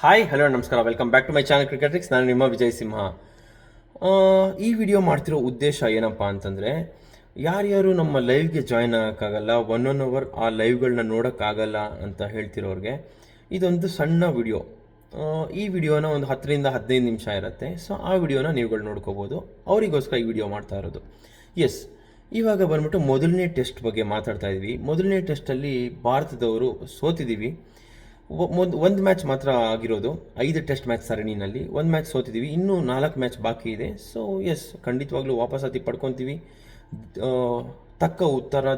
Hi hello ನಮಸ್ಕಾರ, welcome back to my channel Cricketrix. ನಾನು ನಿಮ್ಮ ವಿಜಯ್ ಸಿಂಹ. ಈ ವಿಡಿಯೋ ಮಾಡ್ತಿರೋ ಉದ್ದೇಶ ಏನಪ್ಪ ಅಂತಂದರೆ, ಯಾರ್ಯಾರು ನಮ್ಮ ಲೈವ್ಗೆ ಜಾಯ್ನ್ ಆಗೋಕ್ಕಾಗಲ್ಲ, 1 ಅವರ್ ಆ ಲೈವ್ಗಳನ್ನ ನೋಡೋಕ್ಕಾಗಲ್ಲ ಅಂತ ಹೇಳ್ತಿರೋರಿಗೆ ಇದೊಂದು ಸಣ್ಣ ವಿಡಿಯೋ. ಈ ವಿಡಿಯೋನ ಒಂದು 10 ರಿಂದ 15 ನಿಮಿಷ ಇರುತ್ತೆ. ಸೊ ಆ ವಿಡಿಯೋನ ನೀವುಗಳು ನೋಡ್ಕೋಬೋದು. ಅವರಿಗೋಸ್ಕರ ಈ ವಿಡಿಯೋ ಮಾಡ್ತಾ ಇರೋದು. ಎಸ್, ಇವಾಗ ಬಂದ್ಬಿಟ್ಟು ಮೊದಲನೇ ಟೆಸ್ಟ್ ಬಗ್ಗೆ ಮಾತಾಡ್ತಾ ಇದ್ವಿ. ಮೊದಲನೇ ಟೆಸ್ಟಲ್ಲಿ ಭಾರತದವರು ಸೋತಿದ್ದೀವಿ. ಒಂದು ಮ್ಯಾಚ್ ಮಾತ್ರ ಆಗಿರೋದು 5 ಟೆಸ್ಟ್ ಮ್ಯಾಚ್ ಸರಣಿನಲ್ಲಿ. ಒಂದು ಮ್ಯಾಚ್ ಸೋತಿದ್ದೀವಿ, ಇನ್ನೂ 4 ಮ್ಯಾಚ್ ಬಾಕಿ ಇದೆ. ಸೊ ಎಸ್, ಖಂಡಿತವಾಗ್ಲೂ ವಾಪಸಾತಿ ಪಡ್ಕೊತೀವಿ.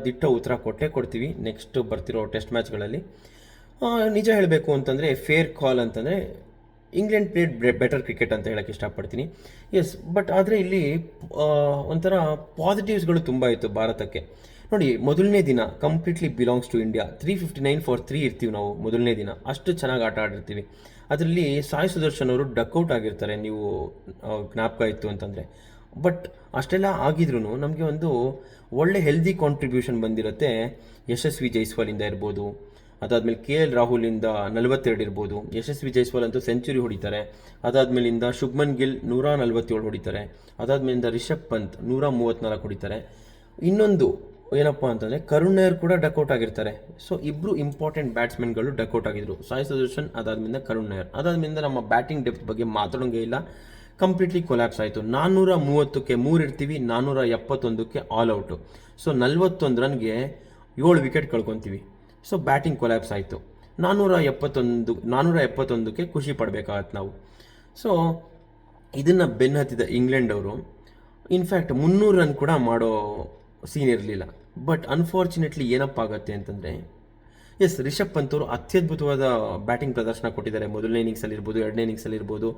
ದಿಟ್ಟ ಉತ್ತರ ಕೊಡ್ತೀವಿ ನೆಕ್ಸ್ಟ್ ಬರ್ತಿರೋ ಟೆಸ್ಟ್ ಮ್ಯಾಚ್ಗಳಲ್ಲಿ. ನಿಜ ಹೇಳಬೇಕು ಅಂತಂದರೆ, ಫೇರ್ ಕಾಲ್ ಅಂತಂದರೆ ಇಂಗ್ಲೆಂಡ್ ಪ್ಲೇಡ್ ಬೆಟರ್ ಕ್ರಿಕೆಟ್ ಅಂತ ಹೇಳೋಕ್ಕೆ ಇಷ್ಟಪಡ್ತೀನಿ. ಎಸ್, ಬಟ್ ಆದರೆ ಇಲ್ಲಿ ಒಂಥರ ಪಾಸಿಟಿವ್ಸ್ಗಳು ತುಂಬ ಇತ್ತು ಭಾರತಕ್ಕೆ. ನೋಡಿ, ಮೊದಲನೇ ದಿನ completely belongs to India. 359 for 3 ಇರ್ತೀವಿ ನಾವು ಮೊದಲನೇ ದಿನ. ಅಷ್ಟು ಚೆನ್ನಾಗಿ ಆಟ ಆಡಿರ್ತೀವಿ. ಅದರಲ್ಲಿ ಸಾಯಿ ಸುದರ್ಶನ್ ಅವರು ಡಕ್ಔಟ್ ಆಗಿರ್ತಾರೆ, ನೀವು ಜ್ಞಾಪಕ ಇತ್ತು ಅಂತಂದರೆ. ಬಟ್ ಅಷ್ಟೆಲ್ಲ ಆಗಿದ್ರೂ ನಮಗೆ ಒಂದು ಒಳ್ಳೆ ಹೆಲ್ದಿ ಕಾಂಟ್ರಿಬ್ಯೂಷನ್ ಬಂದಿರುತ್ತೆ. ಯಶಸ್ವಿ ಜೈಸ್ವಾಲಿಂದ ಇರ್ಬೋದು, ಅದಾದಮೇಲೆ KL ರಾಹುಲಿಂದ 42 ಇರ್ಬೋದು. ಯಶಸ್ವಿ ಜೈಸ್ವಾಲ್ ಅಂತೂ ಸೆಂಚುರಿ ಹೊಡಿತಾರೆ. ಅದಾದಮೇಲಿಂದ ಶುಭ್ಮನ್ ಗಿಲ್ 147 ಹೊಡಿತಾರೆ. ಅದಾದಮೇಲಿಂದ ರಿಷಬ್ ಪಂತ್ 134 ಹೊಡಿತಾರೆ. ಇನ್ನೊಂದು ಏನಪ್ಪ ಅಂತಂದರೆ, ಕರುಣ್ ನಾಯರ್ ಕೂಡ ಡಕ್ಔಟ್ ಆಗಿರ್ತಾರೆ. ಸೊ ಇಬ್ಬರು ಇಂಪಾರ್ಟೆಂಟ್ ಬ್ಯಾಟ್ಸ್ಮನ್ಗಳು ಡಕ್ಔಟ್ ಆಗಿದ್ರು, ಸಾಯಿ ಸುದರ್ಶನ್ ಅದಾದಮೇಲೆ ಕರುಣ್ ನಾಯರ್. ಅದಾದಮೇಲೆ ನಮ್ಮ ಬ್ಯಾಟಿಂಗ್ ಡೆಪ್ತ್ ಬಗ್ಗೆ ಮಾತಾಡೋಂಗೇ ಇಲ್ಲ, ಕಂಪ್ಲೀಟ್ಲಿ ಕೊಲ್ಯಾಪ್ಸ್ ಆಯಿತು. 430ಕ್ಕೆ 3 ಇರ್ತೀವಿ, 471ಕ್ಕೆ ಆಲ್ ಔಟು. ಸೊ 41 ರನ್ಗೆ 7 ವಿಕೆಟ್ ಕಳ್ಕೊತೀವಿ. ಸೊ ಬ್ಯಾಟಿಂಗ್ ಕೊಲ್ಯಾಪ್ಸ್ ಆಯಿತು. 471ಕ್ಕೆ ಖುಷಿ ಪಡಬೇಕಾಗತ್ತೆ ನಾವು. ಸೊ ಇದನ್ನು ಬೆನ್ನತ್ತಿದ ಇಂಗ್ಲೆಂಡ್ ಅವರು ಇನ್ಫ್ಯಾಕ್ಟ್ 300 ರನ್ ಕೂಡ ಮಾಡೋ ಸೀನ್ ಇರಲಿಲ್ಲ. ಬಟ್ ಅನ್ಫಾರ್ಚುನೇಟ್ಲಿ ಏನಪ್ಪ ಆಗುತ್ತೆ ಅಂತಂದರೆ, ಎಸ್, ರಿಷಬ್ ಪಂತ್ ಅವರು ಅತ್ಯದ್ಭುತವಾದ ಬ್ಯಾಟಿಂಗ್ ಪ್ರದರ್ಶನ ಕೊಟ್ಟಿದ್ದಾರೆ. ಮೊದಲನೇ ಇನ್ನಿಂಗ್ಸಲ್ಲಿ ಇರ್ಬೋದು, ಎರಡನೇ ಇನ್ನಿಂಗ್ಸಲ್ಲಿ ಇರ್ಬೋದು,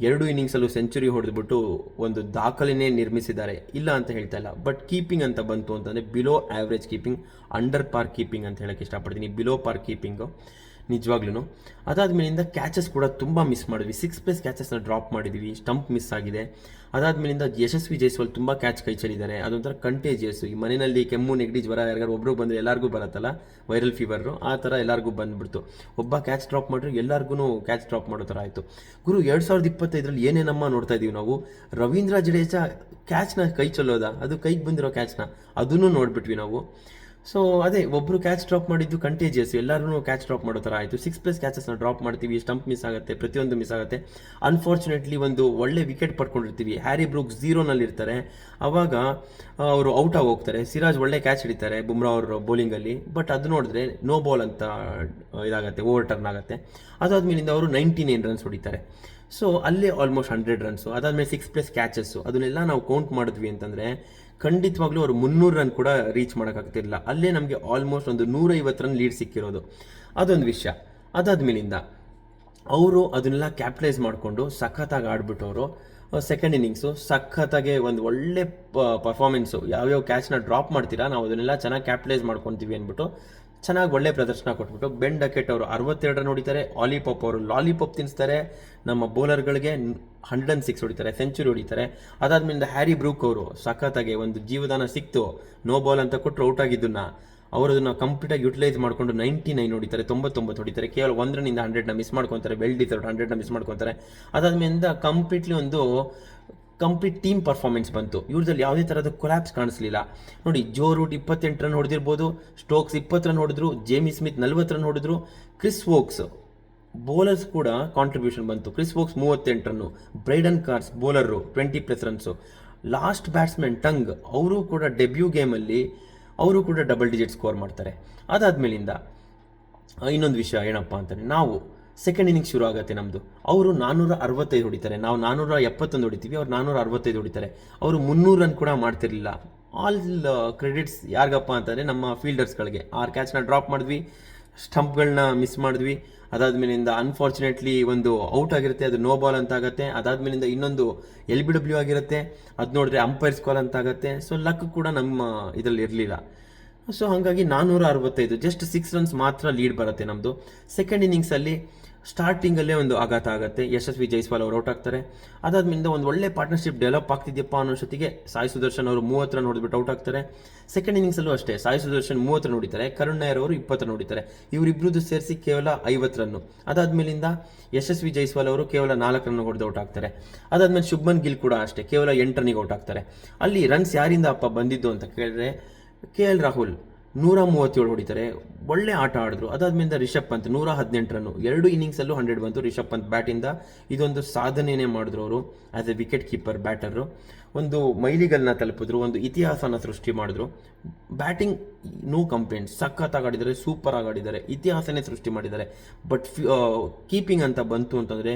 2 ಇನ್ನಿಂಗ್ಸಲ್ಲೂ ಸೆಂಚುರಿ ಹೊಡೆದ್ಬಿಟ್ಟು ಒಂದು ದಾಖಲೆನೇ ನಿರ್ಮಿಸಿದ್ದಾರೆ, ಇಲ್ಲ ಅಂತ ಹೇಳ್ತಾ ಇಲ್ಲ. ಬಟ್ ಕೀಪಿಂಗ್ ಅಂತ ಬಂತು ಅಂತಂದರೆ ಬಿಲೋ ಆ್ಯಾವ್ರೇಜ್ ಕೀಪಿಂಗ್, ಅಂಡರ್ ಪಾರ್ ಕೀಪಿಂಗ್ ಅಂತ ಹೇಳೋಕ್ಕೆ ಇಷ್ಟಪಡ್ತೀನಿ. ಬಿಲೋ ಪಾರ್ ಕೀಪಿಂಗು ನಿಜವಾಗ್ಲೂ. ಅದಾದಮೇಲಿಂದ ಕ್ಯಾಚಸ್ ಕೂಡ ತುಂಬ ಮಿಸ್ ಮಾಡಿದ್ವಿ. 6+ ಕ್ಯಾಚಸ್ನ ಡ್ರಾಪ್ ಮಾಡಿದ್ವಿ, ಸ್ಟಂಪ್ ಮಿಸ್ ಆಗಿದೆ. ಅದಾದಮೇಲಿಂದ ಯಶಸ್ವಿ ಜೈಸ್ವಾಲ್ ತುಂಬ ಕ್ಯಾಚ್ ಕೈ ಚೆಲ್ಲಿದ್ದಾರೆ. ಅದೊಂಥರ ಕಂಟೇಜಿಯಸ್. ಈ ಮನೆಯಲ್ಲಿ ಕೆಮ್ಮು, ನೆಗಡಿ, ಜ್ವರ ಯಾರಿಗಾರು ಒಬ್ಬರು ಬಂದರೆ ಎಲ್ಲರಿಗೂ ಬರುತ್ತಲ್ಲ, ವೈರಲ್ ಫೀವರು, ಆ ಥರ ಎಲ್ಲರಿಗೂ ಬಂದುಬಿಡ್ತು. ಒಬ್ಬ ಕ್ಯಾಚ್ ಡ್ರಾಪ್ ಮಾಡಿದ್ರು, ಎಲ್ಲರಿಗೂ ಕ್ಯಾಚ್ ಡ್ರಾಪ್ ಮಾಡೋ ಥರ ಆಯಿತು. ಗುರು, 2025ರಲ್ಲಿ ಏನೇನಮ್ಮ ನೋಡ್ತಾ ಇದ್ದೀವಿ ನಾವು. ರವೀಂದ್ರ ಜಡೇಜಾ ಕ್ಯಾಚ್ನ ಕೈ ಚೆಲ್ಲೋದ, ಅದು ಕೈಗೆ ಬಂದಿರೋ ಕ್ಯಾಚ್ನ ಅದನ್ನು ನೋಡಿಬಿಟ್ವಿ ನಾವು. ಸೊ ಅದೇ, ಒಬ್ಬರು ಕ್ಯಾಚ್ ಡ್ರಾಪ್ ಮಾಡಿದ್ದು ಕಂಟೇಜಿಯಸ್, ಎಲ್ಲರೂ ಕ್ಯಾಚ್ ಡ್ರಾಪ್ ಮಾಡೋ ಥರ ಆಯಿತು. 6+ ಕ್ಯಾಚಸ್ನ ಡ್ರಾಪ್ ಮಾಡ್ತೀವಿ, ಸ್ಟಂಪ್ ಮಿಸ್ ಆಗುತ್ತೆ, ಪ್ರತಿಯೊಂದು ಮಿಸ್ ಆಗುತ್ತೆ. ಅನ್ಫಾರ್ಚುನೇಟ್ಲಿ ಒಂದು ಒಳ್ಳೆ ವಿಕೆಟ್ ಪಡ್ಕೊಂಡಿರ್ತೀವಿ. ಹ್ಯಾರಿ ಬ್ರೂಕ್ಸ್ 0ನಲ್ಲಿರ್ತಾರೆ, ಆವಾಗ ಅವರು ಔಟ್ ಆಗಿ ಹೋಗ್ತಾರೆ. ಸಿರಾಜ್ ಒಳ್ಳೆ ಕ್ಯಾಚ್ ಹಿಡಿತಾರೆ ಬುಮ್ರಾ ಅವರು ಬೌಲಿಂಗಲ್ಲಿ. ಬಟ್ ಅದು ನೋಡಿದ್ರೆ ನೋ ಬಾಲ್ ಅಂತ ಇದಾಗುತ್ತೆ, ಓವರ್ ಟರ್ನ್ ಆಗುತ್ತೆ. ಅದಾದಮೇಲಿಂದ ಅವರು 99 ರನ್ಸ್ ಹೊಡಿತಾರೆ. ಸೊ ಅಲ್ಲೇ ಆಲ್ಮೋಸ್ಟ್ 100 ರನ್ಸು. ಅದಾದಮೇಲೆ 6+ ಕ್ಯಾಚಸ್ಸು, ಅದನ್ನೆಲ್ಲ ನಾವು ಕೌಂಟ್ ಮಾಡಿದ್ವಿ ಅಂತಂದರೆ ಖಂಡಿತವಾಗ್ಲೂ ಅವರು 300 ರನ್ ಕೂಡ ರೀಚ್ ಮಾಡೋಕ್ಕಾಗ್ತಿರಲಿಲ್ಲ. ಅಲ್ಲೇ ನಮಗೆ ಆಲ್ಮೋಸ್ಟ್ ಒಂದು 150 ರನ್ ಲೀಡ್ ಸಿಕ್ಕಿರೋದು, ಅದೊಂದು ವಿಷಯ. ಅದಾದಮೇಲಿಂದ ಅವರು ಅದನ್ನೆಲ್ಲ ಕ್ಯಾಪಿಟಲೈಸ್ ಮಾಡಿಕೊಂಡು ಸಖತ್ತಾಗಿ ಆಡ್ಬಿಟ್ಟವರು. ಸೆಕೆಂಡ್ ಇನ್ನಿಂಗ್ಸು ಸಖತ್ತಾಗೆ ಒಂದು ಒಳ್ಳೆ ಪರ್ಫಾರ್ಮೆನ್ಸು. ಯಾವ್ಯಾವ ಕ್ಯಾಚ್ನ ಡ್ರಾಪ್ ಮಾಡ್ತೀರಾ, ನಾವು ಅದನ್ನೆಲ್ಲ ಚೆನ್ನಾಗಿ ಕ್ಯಾಪಿಟಲೈಸ್ ಮಾಡ್ಕೊತೀವಿ ಅಂದ್ಬಿಟ್ಟು ಚೆನ್ನಾಗಿ ಒಳ್ಳೆ ಪ್ರದರ್ಶನ ಕೊಟ್ಬಿಟ್ಟು ಬೆನ್ ಡಕೆಟ್ ಅವರು 62 ರನ್ ಹೊಡಿತಾರೆ. ಆಲಿಪಾಪ್ ಅವರು ಲಾಲಿಪಾಪ್ ತಿನ್ನಿಸ್ತಾರೆ. ನಮ್ಮ ಬೌಲರ್ಗಳಿಗೆ 106 ಹೊಡಿತಾರೆ, ಸೆಂಚುರಿ ಹೊಡಿತಾರೆ. ಅದಾದ್ಮೇಲೆ ಹ್ಯಾರಿ ಬ್ರೂಕ್ ಅವರು ಸಖತ್ತಾಗಿ ಒಂದು ಜೀವದಾನ ಸಿಕ್ತು, ನೋ ಬಾಲ್ ಅಂತ ಕೊಟ್ಟರು ಔಟ್ ಆಗಿದ್ದನ್ನ ಅವರು ಅದನ್ನು ಕಂಪ್ಲೀಟಾಗಿ ಯುಟಿಲೈಸ್ ಮಾಡಿಕೊಂಡು 99 ಹೊಡಿತಾರೆ, 99 ಹೊಡಿತಾರೆ. ಕೇವಲ 1 ರನ್ನಿಂದ 100ನ ಮಿಸ್ ಮಾಡ್ಕೊತಾರೆ, ವೆಲ್ ಡಿಸರ್ವ್ಡ್ 100ನ ಮಿಸ್ ಮಾಡ್ಕೊತಾರೆ. ಅದಾದ್ಮೇಲಿಂದ ಕಂಪ್ಲೀಟ್ಲಿ ಒಂದು ಕಂಪ್ಲೀಟ್ ಟೀಮ್ ಪರ್ಫಾರ್ಮೆನ್ಸ್ ಬಂತು. ಇವ್ರದಲ್ಲಿ ಯಾವುದೇ ಥರದ ಕೊಲ್ಯಾಪ್ಸ್ ಕಾಣಿಸ್ಲಿಲ್ಲ. ನೋಡಿ, ಜೋ ರೂಟ್ 28 ರನ್ ಹೊಡೆದಿರ್ಬೋದು, ಸ್ಟೋಕ್ಸ್ 20 ರನ್ ಹೊಡೆದ್ರು, ಜೇಮಿ ಸ್ಮಿತ್ 40 ರನ್ ಹೊಡೆದ್ರು, ಕ್ರಿಸ್ ವೋಕ್ಸ್ ಬೌಲರ್ಸ್ ಕೂಡ ಕಾಂಟ್ರಿಬ್ಯೂಷನ್ ಬಂತು. Chris Woakes 38 run, Brydon Carse bowler 20+ runs. Last batsman Tongue ಅವರು ಕೂಡ ಡೆಬ್ಯೂ ಗೇಮಲ್ಲಿ ಅವರು ಕೂಡ ಡಬಲ್ ಡಿಜಿಟ್ ಸ್ಕೋರ್ ಮಾಡ್ತಾರೆ. ಅದಾದಮೇಲಿಂದ ಇನ್ನೊಂದು ವಿಷಯ ಏನಪ್ಪ ಅಂತಂದರೆ, ನಾವು ಸೆಕೆಂಡ್ ಇನ್ನಿಂಗ್ಸ್ ಶುರು ಆಗುತ್ತೆ ನಮ್ಮದು. ಅವರು 465 ಹೊಡಿತಾರೆ, ನಾವು 471 ಹೊಡಿತೀವಿ, ಅವ್ರು 465 ಹೊಡಿತಾರೆ. ಅವರು 300 ರನ್ ಕೂಡ ಮಾಡ್ತಿರಲಿಲ್ಲ. ಆಲ್ ಕ್ರೆಡಿಟ್ಸ್ ಯಾರಿಗಪ್ಪ ಅಂತಂದರೆ ನಮ್ಮ ಫೀಲ್ಡರ್ಸ್ಗಳಿಗೆ. 6 ಕ್ಯಾಚ್ನ ಡ್ರಾಪ್ ಮಾಡಿದ್ವಿ, ಸ್ಟಂಪ್ಗಳನ್ನ ಮಿಸ್ ಮಾಡಿದ್ವಿ. ಅದಾದಮೇಲಿಂದ ಅನ್ಫಾರ್ಚುನೇಟ್ಲಿ ಒಂದು ಔಟ್ ಆಗಿರುತ್ತೆ, ಅದು ನೋ ಬಾಲ್ ಅಂತ ಆಗುತ್ತೆ. ಅದಾದಮೇಲಿಂದ ಇನ್ನೊಂದು LBW ಆಗಿರುತ್ತೆ, ಅದು ನೋಡಿದ್ರೆ ಅಂಪೈರ್ಸ್ ಕಾಲ್ ಅಂತ ಆಗುತ್ತೆ. ಸೊ ಲಕ್ ಕೂಡ ನಮ್ಮ ಇದರಲ್ಲಿ ಇರಲಿಲ್ಲ. ಸೊ ಹಾಗಾಗಿ 465, ಜಸ್ಟ್ 6 ರನ್ಸ್ ಮಾತ್ರ ಲೀಡ್ ಬರುತ್ತೆ ನಮ್ಮದು. ಸೆಕೆಂಡ್ ಇನ್ನಿಂಗ್ಸಲ್ಲಿ ಸ್ಟಾರ್ಟಿಂಗಲ್ಲೇ ಒಂದು ಆಘಾತ ಆಗುತ್ತೆ, ಯಶಸ್ವಿ ಜೈಸ್ವಾಲ್ ಅವರು ಔಟ್ ಆಗ್ತಾರೆ. ಅದಾದ್ಮೇಲೆ ಒಂದು ಒಳ್ಳೆ ಪಾರ್ಟ್ನರ್ಶಿಪ್ ಡೆವಲಪ್ ಆಗ್ತಿದ್ಯಪ್ಪ ಅನ್ನೋ ಜೊತೆಗೆ ಸಾಯಿ ಸುದರ್ಶನ್ ಅವರು 30 ರನ್ ಹೊಡೆದ್ಬಿಟ್ಟು ಔಟ್ ಆಗ್ತಾರೆ. ಸೆಕೆಂಡ್ ಇನ್ನಿಂಗ್ಸಲ್ಲೂ ಅಷ್ಟೇ ಸಾಯಿ ಸುದರ್ಶನ್ 30 ರನ್ ಹೊಡಿತಾರೆ, ಕರುಣ್ ನಾಯರ್ ಅವರು 20 ರನ್ ಹೊಡಿತಾರೆ. ಇವರಿಬ್ಬರದ್ದು ಸೇರಿಸಿ ಕೇವಲ 50 ರನ್ನು. ಅದಾದ್ಮೇಲಿಂದ ಯಶಸ್ವಿ ಜೈಸ್ವಾಲ್ ಅವರು ಕೇವಲ 4 ರನ್ ಹೊಡೆದು ಔಟ್ ಆಗ್ತಾರೆ. ಅದಾದ್ಮೇಲೆ ಶುಭ್ಮನ್ ಗಿಲ್ ಕೂಡ ಅಷ್ಟೇ ಕೇವಲ 8 ರನ್ನಿಗೆ ಔಟ್ ಆಗ್ತಾರೆ. ಅಲ್ಲಿ ರನ್ಸ್ ಯಾರಿಂದ ಅಪ್ಪ ಬಂದಿದ್ದು ಅಂತ ಕೇಳಿದ್ರೆ KL ರಾಹುಲ್ 137 ಹೊಡಿತಾರೆ, ಒಳ್ಳೆ ಆಟ ಆಡಿದ್ರು. ಅದಾದ್ಮೇಲೆ ರಿಷಬ್ ಪಂತ್ 118 ರನ್ನು, 2 ಇನ್ನಿಂಗ್ಸಲ್ಲೂ 100 ಬಂತು ರಿಷಬ್ ಪಂತ್ ಬ್ಯಾಟಿಂದ. ಇದೊಂದು ಸಾಧನೆಯೇ ಮಾಡಿದ್ರು ಅವರು as A wicket keeper batter. ಒಂದು ಮೈಲಿಗಲ್ನ ತಲುಪಿದ್ರು, ಒಂದು ಇತಿಹಾಸನ ಸೃಷ್ಟಿ ಮಾಡಿದ್ರು. ಬ್ಯಾಟಿಂಗ್ ನೋ ಕಂಪ್ಲೇಂಟ್, ಸಖತ್ತಾಗಿ ಆಡಿದ್ದಾರೆ, ಸೂಪರ್ ಆಗಿ ಆಡಿದ್ದಾರೆ, ಇತಿಹಾಸನೇ ಸೃಷ್ಟಿ ಮಾಡಿದ್ದಾರೆ. ಬಟ್ ಕೀಪಿಂಗ್ ಅಂತ ಬಂತು ಅಂತಂದರೆ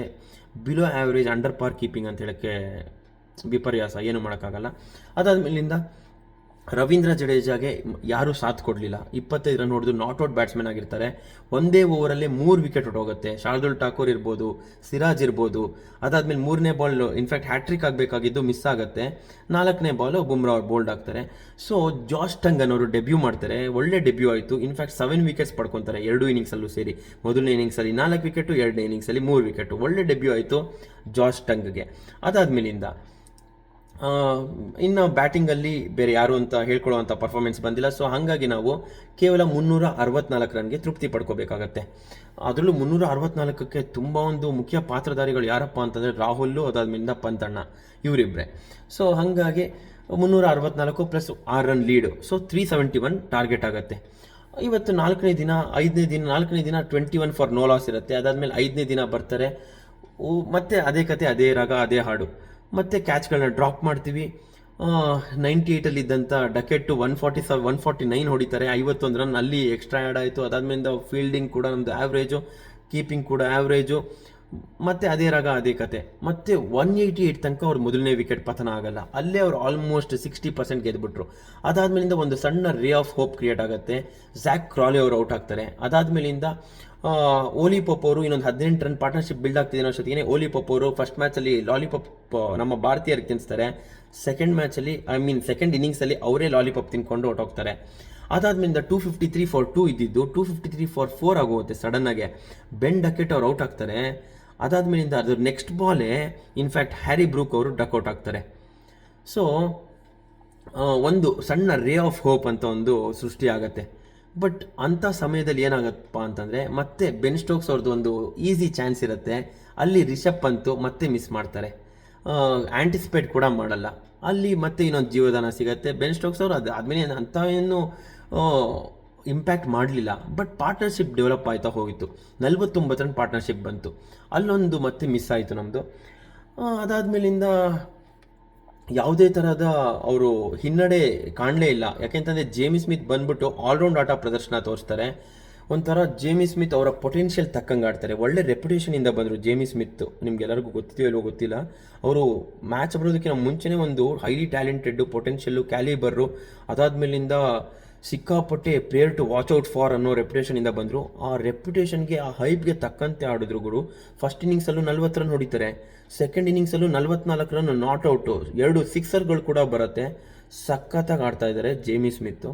ಬಿಲೋ ಆ್ಯಾವ್ರೇಜ್, ಅಂಡರ್ ಪಾರ್ ಕೀಪಿಂಗ್ ಅಂತ ಹೇಳೋಕ್ಕೆ ವಿಪರ್ಯಾಸ, ಏನು ಮಾಡೋಕ್ಕಾಗಲ್ಲ. ಅದಾದ್ಮೇಲಿಂದ ರವೀಂದ್ರ ಜಡೇಜಾಗೆ ಯಾರೂ ಸಾಥ್ ಕೊಡಲಿಲ್ಲ. 25 ರನ್ ಹೊಡೆದು ನಾಟ್ಔಟ್ ಬ್ಯಾಟ್ಸ್ಮನ್ ಆಗಿರ್ತಾರೆ. ಒಂದೇ ಓವರಲ್ಲಿ 3 ವಿಕೆಟ್ ಹೊಟ್ಟೋಗುತ್ತೆ. ಶಾರ್ದುಲ್ ಠಾಕೂರ್ ಇರ್ಬೋದು, ಸಿರಾಜ್ ಇರ್ಬೋದು. ಅದಾದ್ಮೇಲೆ 3ನೇ ಬಾಲ್ ಇನ್ಫ್ಯಾಕ್ಟ್ ಹ್ಯಾಟ್ರಿಕ್ ಆಗಬೇಕಾಗಿದ್ದು ಮಿಸ್ ಆಗುತ್ತೆ. 4ನೇ ಬಾಲು ಬುಮ್ರಾ ಅವ್ರು ಬೋಲ್ಡ್ ಆಗ್ತಾರೆ. ಸೊ ಜಾಶ್ ಟಂಗನ್ ಅವರು ಡೆಬ್ಯೂ ಮಾಡ್ತಾರೆ, ಒಳ್ಳೆ ಡೆಬ್ಯೂ ಆಯಿತು. ಇನ್ಫ್ಯಾಕ್ಟ್ 7 ವಿಕೆಟ್ಸ್ ಪಡ್ಕೊತಾರೆ 2 ಇನ್ನಿಂಗ್ಸಲ್ಲೂ ಸೇರಿ. ಮೊದಲನೇ ಇನ್ನಿಂಗ್ಸಲ್ಲಿ 4 ವಿಕೆಟು, 2ನೇ ಇನ್ನಿಂಗ್ಸಲ್ಲಿ 3 ವಿಕೆಟು. ಒಳ್ಳೆ ಡೆಬ್ಯೂ ಆಯಿತು ಜಾಶ್ ಟಂಗ್ಗೆ. ಅದಾದ್ಮೇಲಿಂದ ಇನ್ನು ಬ್ಯಾಟಿಂಗಲ್ಲಿ ಬೇರೆ ಯಾರು ಅಂತ ಹೇಳ್ಕೊಳ್ಳುವಂಥ ಪರ್ಫಾರ್ಮೆನ್ಸ್ ಬಂದಿಲ್ಲ. ಸೊ ಹಾಗಾಗಿ ನಾವು ಕೇವಲ 364 ರನ್ಗೆ ತೃಪ್ತಿ ಪಡ್ಕೋಬೇಕಾಗತ್ತೆ. ಅದರಲ್ಲೂ 364ಕ್ಕೆ ತುಂಬ ಒಂದು ಮುಖ್ಯ ಪಾತ್ರಧಾರಿಗಳು ಯಾರಪ್ಪ ಅಂತಂದರೆ ರಾಹುಲ್ಲು, ಅದಾದ್ಮೇಲಿಂದ ಪಂತಣ್ಣ, ಇವರಿಬ್ಬರೇ. ಸೊ ಹಾಗಾಗಿ 364 plus 6 run lead, so 371 target ಆಗುತ್ತೆ. ಇವತ್ತು 4ನೇ ದಿನ 21 ಫಾರ್ ನೋ ಲಾಸ್ ಇರುತ್ತೆ. ಅದಾದಮೇಲೆ 5ನೇ ದಿನ ಬರ್ತಾರೆ, ಮತ್ತೆ ಅದೇ ಕತೆ, ಅದೇ ರಾಗ, ಅದೇ ಹಾಡು. ಮತ್ತು ಕ್ಯಾಚ್ಗಳನ್ನ ಡ್ರಾಪ್ ಮಾಡ್ತೀವಿ. 98ಅಲ್ಲಿ ಇದ್ದಂಥ ಡಕೆಟ್ಟು 149 ಹೊಡಿತಾರೆ, 51 ರನ್ ಅಲ್ಲಿ ಎಕ್ಸ್ಟ್ರಾ ಆ್ಯಡ್ ಆಯಿತು. ಅದಾದಮೇಲೆ ಫೀಲ್ಡಿಂಗ್ ಕೂಡ ನಮ್ಮದು ಆ್ಯಾವ್ರೇಜು, ಕೀಪಿಂಗ್ ಕೂಡ ಆ್ಯಾವ್ರೇಜು, ಮತ್ತು ಅದೇ ರಾಗ ಅದೇ ಕತೆ. ಮತ್ತು 188 ತನಕ ಅವ್ರು ಮೊದಲನೇ ವಿಕೆಟ್ ಪತನ ಆಗಲ್ಲ, ಅಲ್ಲೇ ಅವ್ರು ಆಲ್ಮೋಸ್ಟ್ 60% ಗೆದ್ಬಿಟ್ರು. ಅದಾದಮೇಲಿಂದ ಒಂದು ಸಣ್ಣ ರೇ ಆಫ್ ಹೋಪ್ ಕ್ರಿಯೇಟ್ ಆಗುತ್ತೆ, ಝ್ಯಾಕ್ ಕ್ರಾಲಿ ಅವರು ಔಟ್ ಆಗ್ತಾರೆ. ಅದಾದಮೇಲಿಂದ ಓಲಿ ಪೋಪ್ ಅವರು ಇನ್ನೊಂದು 18 ರನ್ ಪಾರ್ಟ್ನರ್ಶಿಪ್ ಬಿಲ್ಡ್ ಆಗ್ತಿದೆ ಅನ್ನೋ ಜೊತೆಗೆ ಓಲಿ ಪೋಪ್ ಅವರು ಫಸ್ಟ್ ಮ್ಯಾಚಲ್ಲಿ ಲಾಲಿಪಾಪ್ ನಮ್ಮ ಭಾರತೀಯರಿಗೆ ತಿನ್ನಿಸ್ತಾರೆ. ಸೆಕೆಂಡ್ ಇನ್ನಿಂಗ್ಸಲ್ಲಿ ಅವರೇ ಲಾಲಿಪಾಪ್ ತಿನ್ಕೊಂಡು ಹೊಟ್ಟೋಗ್ತಾರೆ. ಅದಾದ್ಮೇಲೆ 253 ಫಾರ್ 2 ಇದ್ದಿದ್ದು 253 ಫಾರ್ 4 ಆಗೋಗುತ್ತೆ ಸಡನ್ನಾಗೆ. ಬೆನ್ ಡಕೆಟ್ ಅವ್ರು ಔಟ್ ಆಗ್ತಾರೆ. ಅದಾದ್ಮೇಲಿಂದ ಅದ್ರ ನೆಕ್ಸ್ಟ್ ಬಾಲೇ ಇನ್ಫ್ಯಾಕ್ಟ್ ಹ್ಯಾರಿ ಬ್ರೂಕ್ ಅವರು ಡಕ್ಔಟ್ ಆಗ್ತಾರೆ. ಸೊ ಒಂದು ಸಣ್ಣ ರೇ ಆಫ್ ಹೋಪ್ ಅಂತ ಒಂದು ಸೃಷ್ಟಿ ಆಗುತ್ತೆ. ಬಟ್ ಅಂಥ ಸಮಯದಲ್ಲಿ ಏನಾಗತ್ತಪ್ಪ ಅಂತಂದರೆ ಮತ್ತೆ ಬೆನ್ ಸ್ಟೋಕ್ಸ್ ಅವ್ರದ್ದು ಒಂದು ಈಸಿ ಚಾನ್ಸ್ ಇರುತ್ತೆ, ಅಲ್ಲಿ ರಿಷಬ್ ಪಂತು ಮತ್ತೆ ಮಿಸ್ ಮಾಡ್ತಾರೆ, ಆ್ಯಂಟಿಸಿಪೇಟ್ ಕೂಡ ಮಾಡಲ್ಲ. ಅಲ್ಲಿ ಮತ್ತೆ ಇನ್ನೊಂದು ಜೀವದಾನ ಸಿಗುತ್ತೆ. ಬೆನ್ ಸ್ಟೋಕ್ಸ್ ಅವರು ಆದಮೇಲೆ ಅಂಥ ಏನು ಇಂಪ್ಯಾಕ್ಟ್ ಮಾಡಲಿಲ್ಲ. ಬಟ್ ಪಾರ್ಟ್ನರ್ಶಿಪ್ ಡೆವಲಪ್ ಆಯ್ತಾ ಹೋಗಿತ್ತು, 49 ರನ್ ಪಾರ್ಟ್ನರ್ಶಿಪ್ ಬಂತು, ಅಲ್ಲೊಂದು ಮತ್ತೆ ಮಿಸ್ ಆಯಿತು ನಮ್ಮದು. ಅದಾದಮೇಲಿಂದ ಯಾವುದೇ ಥರದ ಅವರು ಹಿನ್ನಡೆ ಕಾಣಲೇ ಇಲ್ಲ. ಯಾಕೆಂತಂದರೆ ಜೇಮಿ ಸ್ಮಿತ್ ಬಂದ್ಬಿಟ್ಟು ಆಲ್ರೌಂಡ್ ಆಟ ಪ್ರದರ್ಶನ ತೋರಿಸ್ತಾರೆ. ಒಂಥರ ಜೇಮಿ ಸ್ಮಿತ್ ಅವರ ಪೊಟೆನ್ಷಿಯಲ್ ತಕ್ಕಂಗೆ ಆಡ್ತಾರೆ. ಒಳ್ಳೆ ರೆಪ್ಯುಟೇಷನಿಂದ ಬಂದರು ಜೇಮಿ ಸ್ಮಿತ್, ನಿಮ್ಗೆಲ್ಲರಿಗೂ ಗೊತ್ತಿದೆಯೋ ಇಲ್ವೋ ಗೊತ್ತಿಲ್ಲ. ಅವರು ಮ್ಯಾಚ್ ಬರೋದಕ್ಕಿಂತ ಮುಂಚೆನೇ ಒಂದು ಹೈಲಿ ಟ್ಯಾಲೆಂಟೆಡ್ ಪೊಟೆನ್ಷಿಯಲ್ಲು, ಕ್ಯಾಲಿಬರು, ಅದಾದಮೇಲಿಂದ ಸಿಕ್ಕಾಪಟ್ಟೆ player to watch out for ಅನ್ನೋ ರೆಪ್ಯುಟೇಷನಿಂದ ಬಂದರು. ಆ ರೆಪ್ಯುಟೇಷನ್ಗೆ, ಆ ಹೈಪ್ಗೆ ತಕ್ಕಂತೆ ಆಡಿದ್ರು ಗುರು. ಫಸ್ಟ್ ಇನ್ನಿಂಗ್ಸಲ್ಲೂ 40 ರನ್ ಹೊಡಿತಾರೆ, ಸೆಕೆಂಡ್ ಇನ್ನಿಂಗ್ಸಲ್ಲೂ 44 ರನ್ ನಾಟ್ ಔಟು, 2 ಸಿಕ್ಸರ್ಗಳು ಕೂಡ ಬರುತ್ತೆ. ಸಖತ್ತಾಗಿ ಆಡ್ತಾ ಇದ್ದಾರೆ ಜೇಮಿ ಸ್ಮಿತ್.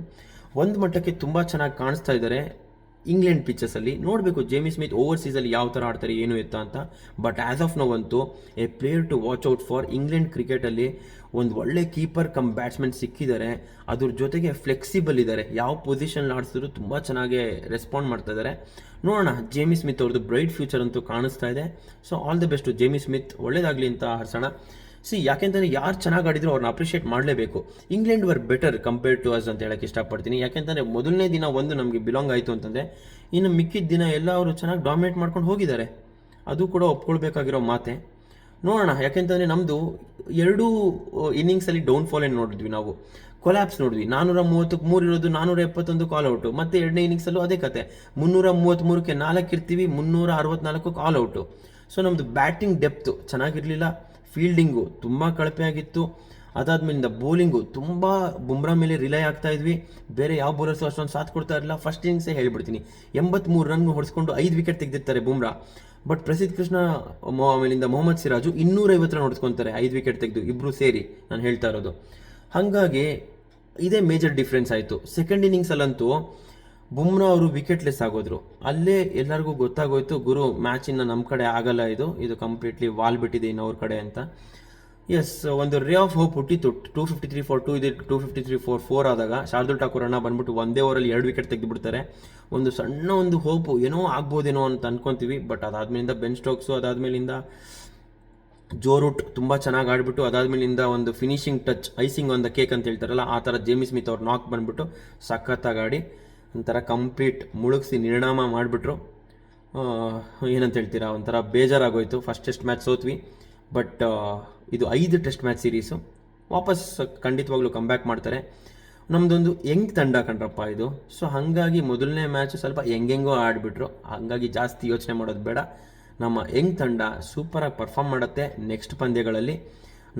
ಒಂದು ಮಟ್ಟಕ್ಕೆ ತುಂಬ ಚೆನ್ನಾಗಿ ಕಾಣಿಸ್ತಾ ಇದ್ದಾರೆ ಇಂಗ್ಲೆಂಡ್ ಪಿಚ್ಚಸಲ್ಲಿ. ನೋಡಬೇಕು ಜೇಮಿ ಸ್ಮಿತ್ ಓವರ್ಸೀಸಲ್ಲಿ ಯಾವ ಥರ ಆಡ್ತಾರೆ ಏನು ಎತ್ತ ಅಂತ. ಬಟ್ ಆ್ಯಸ್ ಆಫ್ ನೌ ಅಂತೂ a player to watch out for. England ಕ್ರಿಕೆಟಲ್ಲಿ ಒಂದು ಒಳ್ಳೆ ಕೀಪರ್ ಕಮ್ ಬ್ಯಾಟ್ಸ್ಮನ್ ಸಿಕ್ಕಿದ್ದಾರೆ, ಅದ್ರ ಜೊತೆಗೆ ಫ್ಲೆಕ್ಸಿಬಲ್ ಇದ್ದಾರೆ, ಯಾವ ಪೊಸಿಷನ್ ಆಡಿಸಿದ್ರು ತುಂಬ ಚೆನ್ನಾಗಿ ರೆಸ್ಪಾಂಡ್ ಮಾಡ್ತಾ ಇದ್ದಾರೆ. ನೋಡೋಣ, ಜೇಮಿ ಸ್ಮಿತ್ ಅವ್ರದ್ದು ಬ್ರೈಟ್ ಫ್ಯೂಚರ್ ಅಂತೂ ಕಾಣಿಸ್ತಾ ಇದೆ. So all the best Jamie Smith, ಒಳ್ಳೇದಾಗಲಿ ಅಂತ ಹರ್ಸೋಣ. ಯಾಕೆಂತಂದರೆ ಯಾರು ಚೆನ್ನಾಗಿ ಆಡಿದ್ರು ಅವ್ರನ್ನ ಅಪ್ರಿಷಿಯೇಟ್ ಮಾಡಲೇಬೇಕು. England were better compared to us ಅಂತ ಹೇಳಕ್ಕೆ ಇಷ್ಟಪಡ್ತೀನಿ. ಯಾಕೆಂತಂದರೆ ಮೊದಲನೇ ದಿನ ಒಂದು ನಮಗೆ ಬಿಲಾಂಗ್ ಆಯಿತು ಅಂತಂದರೆ, ಇನ್ನು ಮಿಕ್ಕಿದ ದಿನ ಎಲ್ಲ ಅವರು ಚೆನ್ನಾಗಿ ಡಾಮಿನೇಟ್ ಮಾಡ್ಕೊಂಡು ಹೋಗಿದ್ದಾರೆ, ಅದು ಕೂಡ ಒಪ್ಕೊಳ್ಬೇಕಾಗಿರೋ ಮಾತೆ. ನೋಡೋಣ, ಯಾಕೆಂತಂದರೆ ನಮ್ಮದು 2 ಇನ್ನಿಂಗ್ಸಲ್ಲಿ ಡೌನ್ಫಾಲ್ ಏನು ನೋಡಿದ್ವಿ ನಾವು, ಕೊಲ್ಯಾಪ್ಸ್ ನೋಡಿದ್ವಿ. 433 ಇರೋದು 471 ಕಾಲ್ ಔಟು. ಮತ್ತು 2ನೇ ಇನ್ನಿಂಗ್ಸಲ್ಲೂ ಅದೇ ಕತೆ, 333ಕ್ಕೆ 4 ಇರ್ತೀವಿ, 364 ಕಾಲ್ ಔಟು. ಸೊ ನಮ್ಮದು ಬ್ಯಾಟಿಂಗ್ ಡೆಪ್ತು ಚೆನ್ನಾಗಿರಲಿಲ್ಲ, ಫೀಲ್ಡಿಂಗು ತುಂಬ ಕಳಪೆ ಆಗಿತ್ತು. ಅದಾದ್ಮೇಲಿಂದ ಬೌಲಿಂಗು ತುಂಬ ಬುಮ್ರಾ ಮೇಲೆ ರಿಲೈ ಆಗ್ತಾ ಇದ್ವಿ, ಬೇರೆ ಯಾವ ಬೌಲರ್ಸು ಅಷ್ಟೊಂದು ಸಾಥ್ ಕೊಡ್ತಾ ಇರಲಿಲ್ಲ. ಫಸ್ಟ್ ಇನ್ನಿಂಗ್ಸೇ ಹೇಳ್ಬಿಡ್ತೀನಿ, 83 ರನ್ ಹೊಡೆಸ್ಕೊಂಡು 5 ವಿಕೆಟ್ ತೆಗೆದಿರ್ತಾರೆ ಬುಮ್ರಾ. ಬಟ್ ಪ್ರಸಿದ್ಧ ಕೃಷ್ಣ ಆಮೇಲಿಂದ ಮೊಹಮ್ಮದ್ ಸಿರಾಜು 250 ರನ್ ಹೊಡೆಸ್ಕೊತಾರೆ 5 ವಿಕೆಟ್ ತೆಗೆದು, ಇಬ್ಬರು ಸೇರಿ ನಾನು ಹೇಳ್ತಾ ಇರೋದು. ಹಾಗಾಗಿ ಇದೇ ಮೇಜರ್ ಡಿಫ್ರೆನ್ಸ್ ಆಯಿತು. ಸೆಕೆಂಡ್ ಇನ್ನಿಂಗ್ಸಲ್ಲಂತೂ ಬುಮ್ರಾ ಅವರು ವಿಕೆಟ್ಲೆಸ್ ಆಗೋದ್ರು. ಅಲ್ಲೇ ಎಲ್ಲರಿಗೂ ಗೊತ್ತಾಗೋಯ್ತು, ಗುರು ಮ್ಯಾಚ್ ಇನ್ನು ನಮ್ಮ ಕಡೆ ಆಗಲ್ಲ, ಇದು ಕಂಪ್ಲೀಟ್ಲಿ ವಾಲ್ ಬಿಟ್ಟಿದೆ ಇನ್ನು ಅವ್ರ ಕಡೆ ಅಂತ. ಎಸ್, ಒಂದು ರೇ ಆಫ್ ಹೋಪ್ ಹುಟ್ಟಿತ್ತು. 253 ಫಾರ್ 2 ಇದೆ, 253 ಫಾರ್ 4 ಆದಾಗ ಶಾರ್ದುಲ್ ಠಾಕೂರ್ ಅಣ್ಣ ಬಂದ್ಬಿಟ್ಟು ಒಂದೇ ಓವರಲ್ಲಿ 2 ವಿಕೆಟ್ ತೆಗೆದುಬಿಡ್ತಾರೆ. ಒಂದು ಸಣ್ಣ ಒಂದು ಹೋಪು ಏನೋ ಆಗ್ಬೋದೇನೋ ಅಂತ ಅನ್ಕೊಂತೀವಿ. ಬಟ್ ಅದಾದ್ಮೇಲಿಂದ ಬೆನ್ ಸ್ಟೋಕ್ಸು, ಅದಾದ್ಮೇಲಿಂದ ಜೋ ರೂಟ್ ತುಂಬ ಚೆನ್ನಾಗಿ ಆಡ್ಬಿಟ್ಟು, ಅದಾದ್ಮೇಲಿಂದ ಒಂದು finishing touch, icing on the cake ಅಂತ ಹೇಳ್ತಾರಲ್ಲ ಆ ಥರ ಜೇಮಿ ಸ್ಮಿತ್ ಅವ್ರು ನಾಕ್ ಬಂದ್ಬಿಟ್ಟು ಸಖತ್ತಾಗಿ ಆಡಿ ಒಂಥರ ಕಂಪ್ಲೀಟ್ ಮುಳುಗಿಸಿ ನಿರ್ಣಾಮ ಮಾಡಿಬಿಟ್ರು. ಏನಂತ ಹೇಳ್ತೀರಾ, ಒಂಥರ ಬೇಜಾರಾಗೋಯ್ತು. ಫಸ್ಟ್ ಟೆಸ್ಟ್ ಮ್ಯಾಚ್ ಸೋತ್ವಿ, ಬಟ್ ಇದು 5 ಟೆಸ್ಟ್ ಮ್ಯಾಚ್ ಸೀರೀಸು. ವಾಪಸ್ ಖಂಡಿತವಾಗ್ಲೂ ಕಮ್ಬ್ಯಾಕ್ ಮಾಡ್ತಾರೆ. ನಮ್ಮದೊಂದು ಯಂಗ್ ತಂಡ ಕಣ್ರಪ್ಪ ಇದು. ಸೊ ಹಾಗಾಗಿ ಮೊದಲನೇ ಮ್ಯಾಚು ಸ್ವಲ್ಪ ಹೆಂಗೆಂಗೋ ಆಡಿಬಿಟ್ರು. ಹಾಗಾಗಿ ಜಾಸ್ತಿ ಯೋಚನೆ ಮಾಡೋದು ಬೇಡ. ನಮ್ಮ ಯಂಗ್ ತಂಡ ಸೂಪರಾಗಿ ಪರ್ಫಾರ್ಮ್ ಮಾಡುತ್ತೆ ನೆಕ್ಸ್ಟ್ ಪಂದ್ಯಗಳಲ್ಲಿ.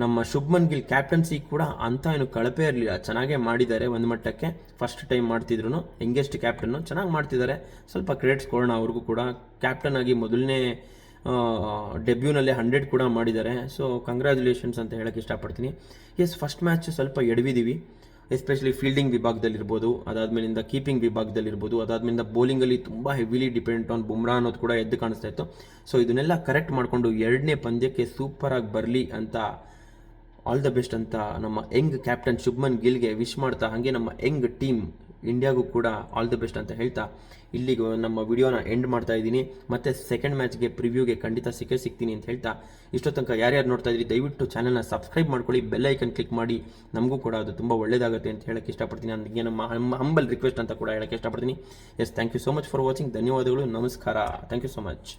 ನಮ್ಮ ಶುಭ್ಮನ್ ಗಿಲ್ ಕ್ಯಾಪ್ಟನ್ಸಿ ಕೂಡ ಅಂತ ಏನು ಕಳಪೆ ಇರಲಿಲ್ಲ, ಚೆನ್ನಾಗೇ ಮಾಡಿದ್ದಾರೆ ಒಂದು ಮಟ್ಟಕ್ಕೆ. ಫಸ್ಟ್ ಟೈಮ್ ಮಾಡ್ತಿದ್ರು, ಯಂಗೆಸ್ಟ್ ಕ್ಯಾಪ್ಟನ್ನು ಚೆನ್ನಾಗಿ ಮಾಡ್ತಿದ್ದಾರೆ. ಸ್ವಲ್ಪ ಕ್ರೆಡಿಟ್ಸ್ ಕೊಡೋಣ ಅವ್ರಿಗೂ ಕೂಡ. ಕ್ಯಾಪ್ಟನ್ ಆಗಿ ಮೊದಲನೇ ಡೆಬ್ಯೂನಲ್ಲೇ 100 ಕೂಡ ಮಾಡಿದ್ದಾರೆ. ಸೊ ಕಂಗ್ರ್ಯಾಚುಲೇಷನ್ಸ್ ಅಂತ ಹೇಳೋಕ್ಕೆ ಇಷ್ಟಪಡ್ತೀನಿ. ಎಸ್, ಫಸ್ಟ್ ಮ್ಯಾಚ್ ಸ್ವಲ್ಪ ಎಡವಿದ್ದೀವಿ, ಎಸ್ಪೆಷಲಿ ಫೀಲ್ಡಿಂಗ್ ವಿಭಾಗದಲ್ಲಿರ್ಬೋದು, ಅದಾದಮೇಲಿಂದ ಕೀಪಿಂಗ್ ವಿಭಾಗದಲ್ಲಿರ್ಬೋದು, ಅದಾದಮೇಲಿಂದ ಬೌಲಿಂಗಲ್ಲಿ ತುಂಬ ಹೆವಿಲಿ ಡಿಪೆಂಡ್ ಆನ್ ಬುಮ್ರಾ ಅನ್ನೋದು ಕೂಡ ಎದ್ದು ಕಾಣಿಸ್ತಾ ಇತ್ತು. ಸೊ ಇದನ್ನೆಲ್ಲ ಕರೆಕ್ಟ್ ಮಾಡಿಕೊಂಡು 2ನೇ ಪಂದ್ಯಕ್ಕೆ ಸೂಪರಾಗಿ ಬರಲಿ ಅಂತ ಆಲ್ ದ ಬೆಸ್ಟ್ ಅಂತ ನಮ್ಮ ಯಂಗ್ ಕ್ಯಾಪ್ಟನ್ ಶುಭ್ಮನ್ ಗಿಲ್ಗೆ ವಿಶ್ ಮಾಡ್ತಾ, ಹಾಗೆ ನಮ್ಮ ಯಂಗ್ ಟೀಮ್ ಇಂಡಿಯಾಗೂ ಕೂಡ ಆಲ್ ದ ಬೆಸ್ಟ್ ಅಂತ ಹೇಳ್ತಾ ಇಲ್ಲಿಗೆ ನಮ್ಮ ವಿಡಿಯೋನ ಎಂಡ್ ಮಾಡ್ತಾ ಇದ್ದೀನಿ. ಮತ್ತು ಸೆಕೆಂಡ್ ಮ್ಯಾಚ್ಗೆ ಪ್ರಿವ್ಯೂಗೆ ಖಂಡಿತ ಸಿಗ್ತೀನಿ ಅಂತ ಹೇಳ್ತಾ, ಇಷ್ಟೋ ತನಕ ಯಾರ್ಯಾರು ನೋಡ್ತಾ ಇದ್ರಿ ದಯವಿಟ್ಟು ಚಾನಲ್ನ ಸಬ್ಸ್ಕ್ರೈಬ್ ಮಾಡ್ಕೊಳ್ಳಿ, ಬೆಲ್ ಐಕನ್ ಕ್ಲಿಕ್ ಮಾಡಿ. ನಮಗೂ ಕೂಡ ಅದು ತುಂಬ ಒಳ್ಳೆಯದಾಗುತ್ತೆ ಅಂತ ಹೇಳೋಕ್ಕೆ ಇಷ್ಟಪಡ್ತೀನಿ. ನನಗೆ ನಮ್ಮ ಹಂಬಲ್ ರಿಕ್ವೆಸ್ಟ್ ಅಂತ ಕೂಡ ಹೇಳೋಕ್ಕೆ ಇಷ್ಟಪಡ್ತೀನಿ. Yes, thank you so much for watching. ಧನ್ಯವಾದಗಳು, ನಮಸ್ಕಾರ, ಥ್ಯಾಂಕ್ ಯು ಸೋ ಮಚ್.